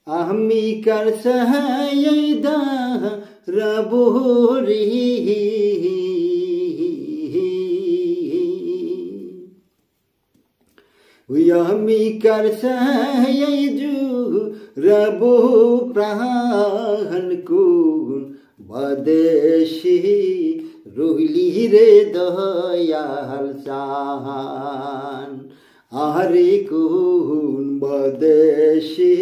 আমি কার সাহায্যে রাবরি আমি কার সাহায্যে রাবো প্রাণ কোন বাদেশি রইলি রে দয়াল চাহান আরে কোন বাদেশি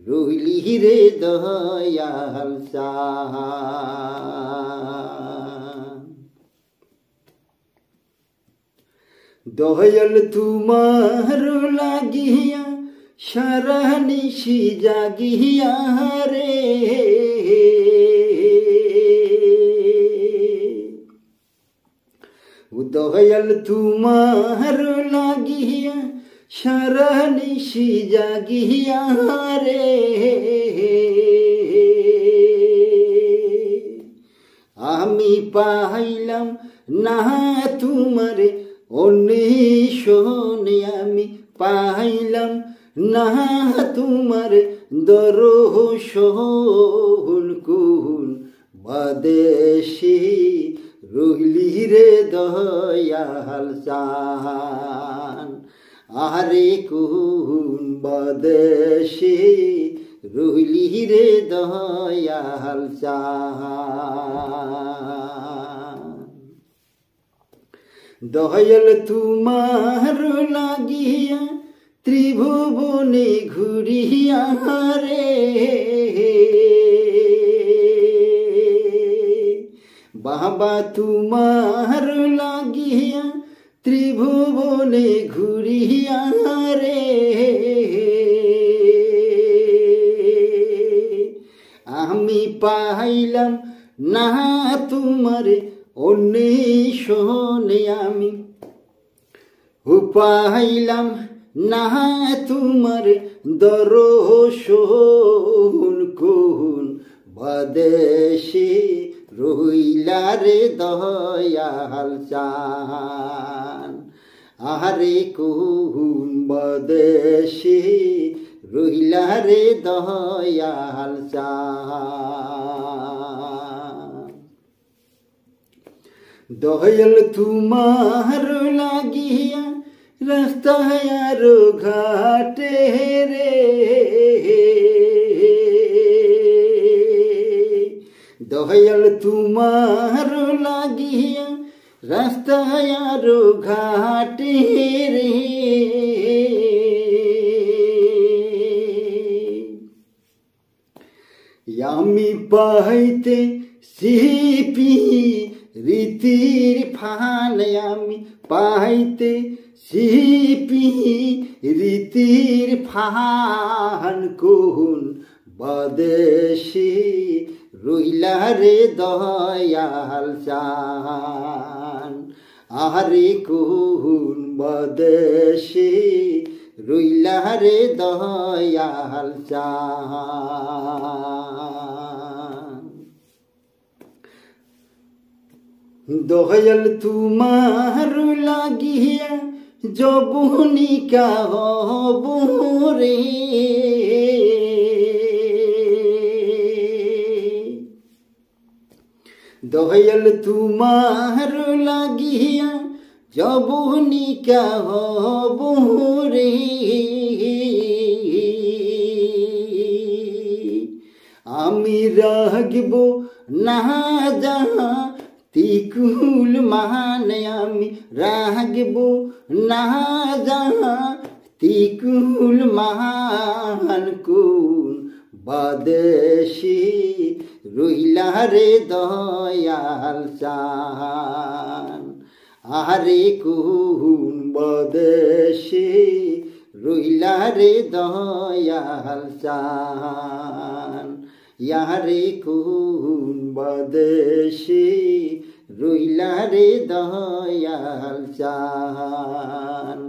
রইলি রে দয়াল চাহান দয়াল তোমার লাগিয়া সারা নিশি জাগিয়া রে দয়াল তোমার লাগিয়া সারা নিশি জাগিয়া রে আমি পাইলাম না তোমারে অন্বেষণে আমি পাইলাম না তোমার দর্শন কোন বাদেশি রইলি রে দয়াল চাহান আরে কোন বাদেশি রইলি রে দয়াল চাহান দয়াল তোমার লাগিয়া ত্রিভুবনে ঘুরিয়া রে বাবা তোমার লাগিয়া ত্রিভুবনে ঘুরিয়া রে আমি পাইলাম না তোমার অন্বেষণে আমি পাইলাম না তোমার দর্শন কোন বাদেশি রইলা রে দয়াল চাহান আরে কোন বাদেশি রইলা রে দয়াল চাহান দয়াল তোমার লাগিয়া রাস্তায় আর ঘাটে রে দয়াল তোমার লাগিয়া রাস্তায় আর ঘাটে রে আমি পাইতে সিপি রীতির ফান আমি পাইতে সিপি রীতির ফান কোন বাদেশি রইলা রে দয়াল চাহান আরে কোন বাদেশি রইলা রে দয়াল চাহান দয়াল তোমার লাগিয়া যবনিকা হব রে দয়াল তোমার লাগিয়া যবনিকা হব রে আমি রাগব না যাহা তিকুল মান আমি রাগব না যাহা তিকুল মান কোন বাদেশি রইলা রে দয়াল চাহান আরে কোন বাদেশি রইলা রে দয়াল চাহান ইয়ারে কোন বাদেশি রইলা রে দয়াল চাহান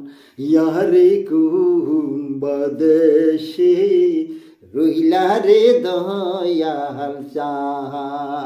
ইয়ারে কোন বাদেশি রইলা রে দয়াল চাহান।